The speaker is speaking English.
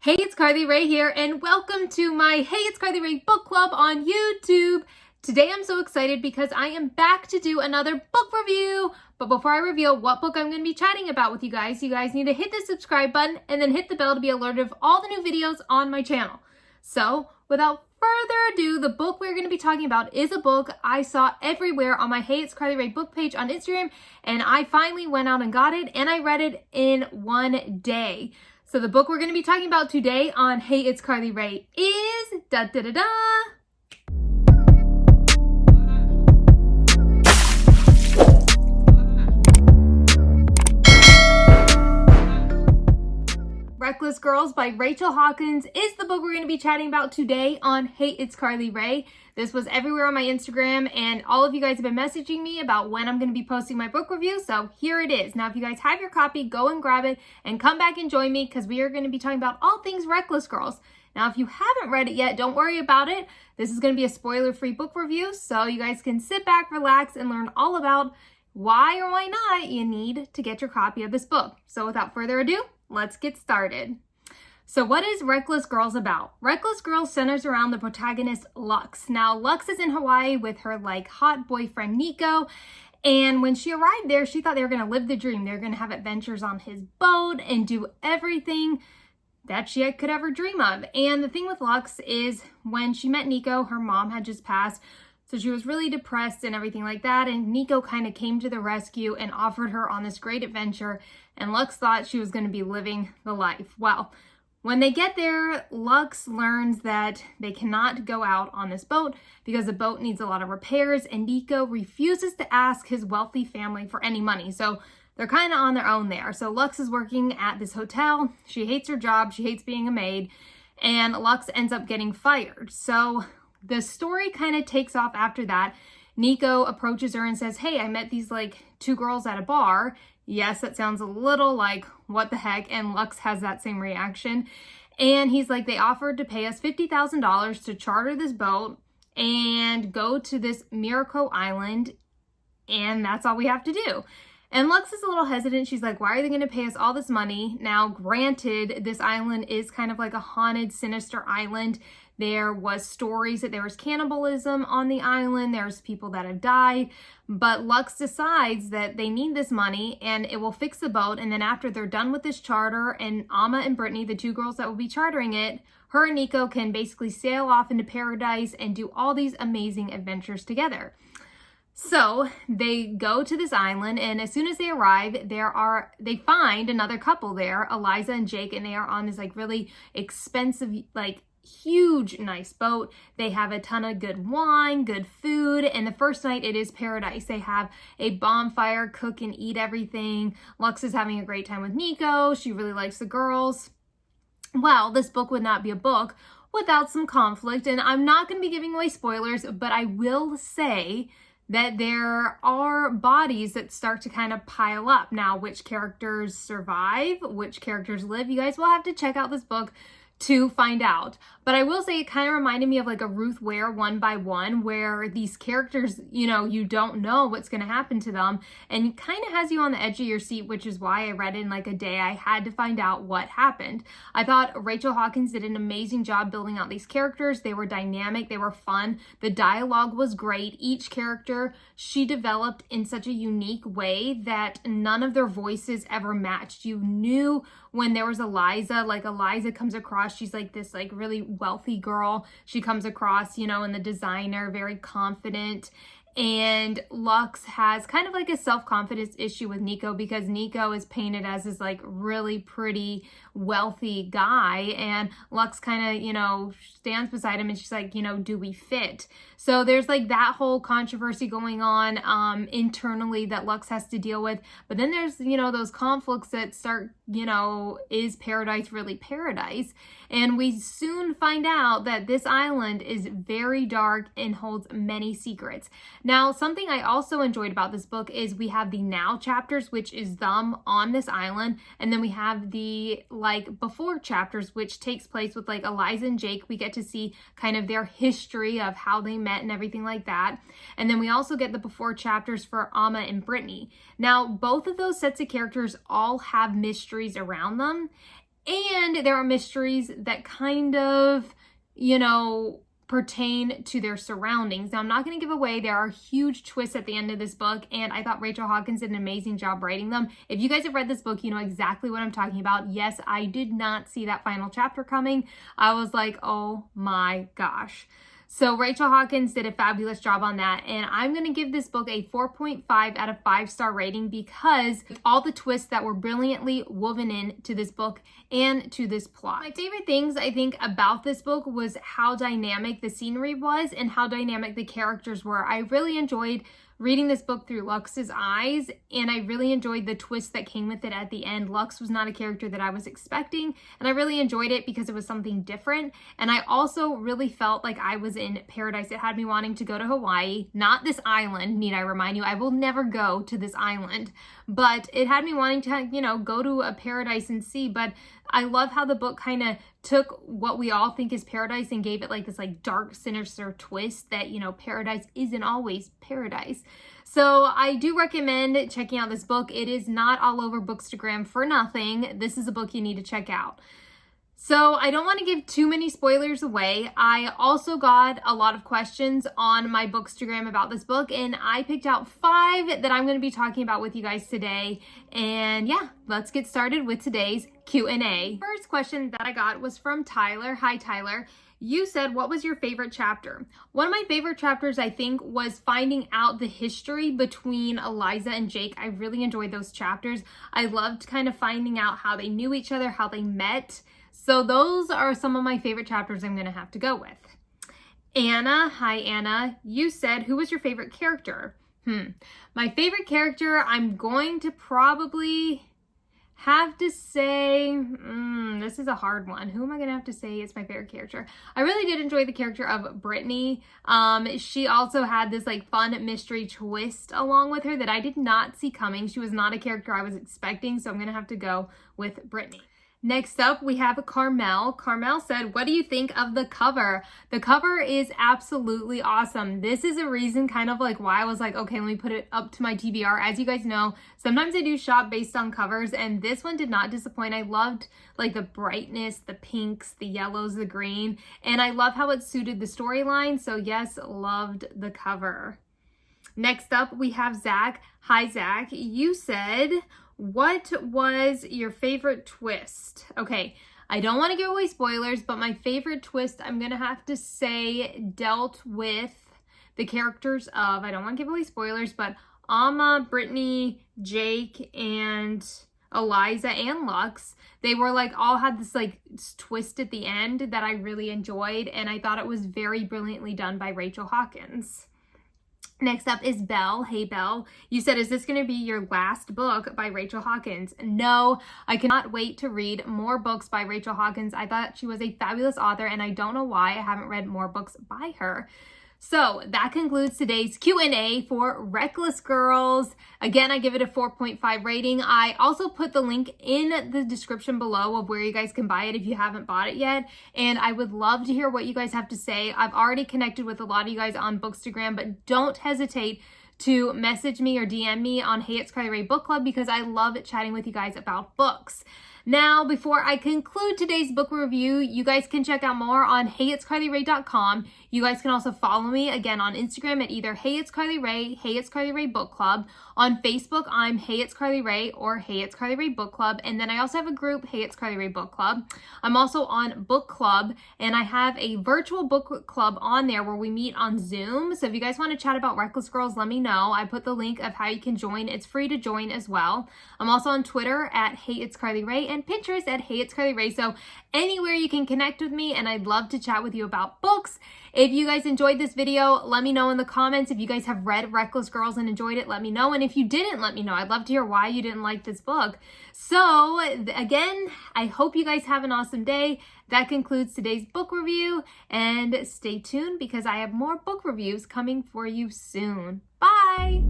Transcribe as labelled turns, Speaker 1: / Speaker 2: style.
Speaker 1: Hey, it's Carly Rae here, and welcome to my Hey, it's Carly Rae book club on YouTube. Today I'm so excited because I am back to do another book review. But before I reveal what book I'm going to be chatting about with you guys need to hit the subscribe button and then hit the bell to be alerted of all the new videos on my channel. So without further ado, the book we're going to be talking about is a book I saw everywhere on my Hey, it's Carly Rae book page on Instagram, and I finally went out and got it, and I read it in one day. So the book we're going to be talking about today on Hey, it's Carly Rae is Reckless Girls by Rachel Hawkins is the book we're going to be chatting about today on Hey, it's Carly Rae. This was everywhere on my Instagram, and all of you guys have been messaging me about when I'm going to be posting my book review, so here it is. Now, if you guys have your copy, go and grab it and come back and join me because we are going to be talking about all things Reckless Girls. Now, if you haven't read it yet, don't worry about it. This is going to be a spoiler-free book review, so you guys can sit back, relax, and learn all about why or why not you need to get your copy of this book. So without further ado, let's get started. So what is Reckless Girls about? Reckless Girls centers around the protagonist Lux. Now, Lux is in Hawaii with her hot boyfriend Nico. And when she arrived there, she thought they were going to live the dream. They were going to have adventures on his boat and do everything that she could ever dream of. And the thing with Lux is when she met Nico, her mom had just passed. So she was really depressed and everything like that. And Nico kind of came to the rescue and offered her on this great adventure. And Lux thought she was going to be living the life. Well, when they get there, Lux learns that they cannot go out on this boat because the boat needs a lot of repairs, and Nico refuses to ask his wealthy family for any money. So they're kind of on their own there. So Lux is working at this hotel. She hates her job. She hates being a maid, and Lux ends up getting fired. So the story kind of takes off after that. Nico approaches her and says, "Hey, I met these two girls at a bar." Yes, that sounds a little like, what the heck? And Lux has that same reaction. And he's like, they offered to pay us $50,000 to charter this boat and go to this Miracle Island. And that's all we have to do. And Lux is a little hesitant. She's like, why are they going to pay us all this money? Now, granted, this island is kind of like a haunted, sinister island. There was stories that there was cannibalism on the island. There's people that have died. But Lux decides that they need this money and it will fix the boat. And then after they're done with this charter, and Amma and Brittany, the two girls that will be chartering it, her and Nico can basically sail off into paradise and do all these amazing adventures together. So they go to this island, and as soon as they arrive, they find another couple there, Eliza and Jake, and they are on this really expensive, huge, nice boat. They have a ton of good wine, good food, and the first night it is paradise. They have a bonfire, cook and eat everything. Lux is having a great time with Nico. She really likes the girls. Well, this book would not be a book without some conflict, and I'm not going to be giving away spoilers, but I will say that there are bodies that start to kind of pile up. Now, which characters survive, which characters live, you guys will have to check out this book to find out. But I will say it kind of reminded me of a Ruth Ware One by One, where these characters, you don't know what's going to happen to them, and kind of has you on the edge of your seat, which is why I read it in a day. I had to find out what happened. I thought Rachel Hawkins did an amazing job building out these characters. They were dynamic, they were fun, the dialogue was great. Each character she developed in such a unique way that none of their voices ever matched. You knew when there was Eliza, Eliza comes across, she's this really wealthy girl. She comes across, in the designer, very confident. And Lux has kind of a self-confidence issue with Nico because Nico is painted as this really pretty, wealthy guy. And Lux kind of, stands beside him and she's like, do we fit? So there's that whole controversy going on internally that Lux has to deal with. But then there's, those conflicts that start, is paradise really paradise? And we soon find out that this island is very dark and holds many secrets. Now, something I also enjoyed about this book is we have the now chapters, which is them on this island. And then we have the before chapters, which takes place with Eliza and Jake. We get to see kind of their history of how they met and everything like that. And then we also get the before chapters for Amma and Brittany. Now, both of those sets of characters all have mysteries around them. And there are mysteries that kind of, pertain to their surroundings. Now, I'm not going to give away, there are huge twists at the end of this book, and I thought Rachel Hawkins did an amazing job writing them. If you guys have read this book, you know exactly what I'm talking about. Yes, I did not see that final chapter coming. I was like, oh my gosh. So Rachel Hawkins did a fabulous job on that, and I'm going to give this book a 4.5 out of 5-star rating because of all the twists that were brilliantly woven into this book and to this plot. My favorite things, I think, about this book was how dynamic the scenery was and how dynamic the characters were. I really enjoyed reading this book through Lux's eyes, and I really enjoyed the twist that came with it at the end. Lux was not a character that I was expecting, and I really enjoyed it because it was something different, and I also really felt like I was in paradise. It had me wanting to go to Hawaii, not this island, need I remind you. I will never go to this island, but it had me wanting to, go to a paradise and see, but I love how the book kind of took what we all think is paradise and gave it like this dark, sinister twist that, paradise isn't always paradise. So I do recommend checking out this book. It is not all over bookstagram for nothing. This is a book you need to check out. So I don't want to give too many spoilers away. I also got a lot of questions on my bookstagram about this book, and I picked out 5 that I'm going to be talking about with you guys today. And yeah, let's get started with today's Q&A. First question that I got was from Tyler. Hi, Tyler. You said, what was your favorite chapter? One of my favorite chapters, I think, was finding out the history between Eliza and Jake. I really enjoyed those chapters. I loved kind of finding out how they knew each other, how they met. So those are some of my favorite chapters I'm going to have to go with. Anna, hi Anna, you said, who was your favorite character? My favorite character, I'm going to probably have to say, this is a hard one. Who am I going to have to say is my favorite character? I really did enjoy the character of Brittany. She also had this fun mystery twist along with her that I did not see coming. She was not a character I was expecting, so I'm going to have to go with Brittany. Next up, we have Carmel. Carmel said, what do you think of the cover? The cover is absolutely awesome. This is a reason kind of why I was okay, let me put it up to my TBR. As you guys know, sometimes I do shop based on covers, and this one did not disappoint. I loved the brightness, the pinks, the yellows, the green, and I love how it suited the storyline. So yes, loved the cover. Next up, we have Zach. Hi, Zach. You said, what was your favorite twist? Okay, I don't want to give away spoilers, but my favorite twist, I'm going to have to say, dealt with the characters of, I don't want to give away spoilers, but Amma, Brittany, Jake, and Eliza and Lux. They were all had this twist at the end that I really enjoyed, and I thought it was very brilliantly done by Rachel Hawkins. Next up is Belle. Hey, Belle. You said, is this going to be your last book by Rachel Hawkins? No, I cannot wait to read more books by Rachel Hawkins. I thought she was a fabulous author, and I don't know why I haven't read more books by her. So that concludes today's Q&A for Reckless Girls. Again, I give it a 4.5 rating. I also put the link in the description below of where you guys can buy it if you haven't bought it yet. And I would love to hear what you guys have to say. I've already connected with a lot of you guys on Bookstagram, but don't hesitate to message me or DM me on HeyitsCarlyRae Book Club because I love chatting with you guys about books. Now, before I conclude today's book review, you guys can check out more on HeyitsCarlyRae.com. You guys can also follow me again on Instagram at either HeyitsCarlyRae, HeyitsCarlyRae Book Club. On Facebook, I'm HeyitsCarlyRae or HeyitsCarlyRae Book Club. And then I also have a group, HeyitsCarlyRae Book Club. I'm also on Book Club, and I have a virtual book club on there where we meet on Zoom. So if you guys want to chat about Reckless Girls, let me know. I put the link of how you can join. It's free to join as well. I'm also on Twitter at HeyitsCarlyRae and Pinterest at HeyitsCarlyRae. So anywhere you can connect with me, and I'd love to chat with you about books. If you guys enjoyed this video, let me know in the comments. If you guys have read Reckless Girls and enjoyed it, let me know. And if you didn't, let me know. I'd love to hear why you didn't like this book. So again, I hope you guys have an awesome day. That concludes today's book review, and stay tuned because I have more book reviews coming for you soon. Bye!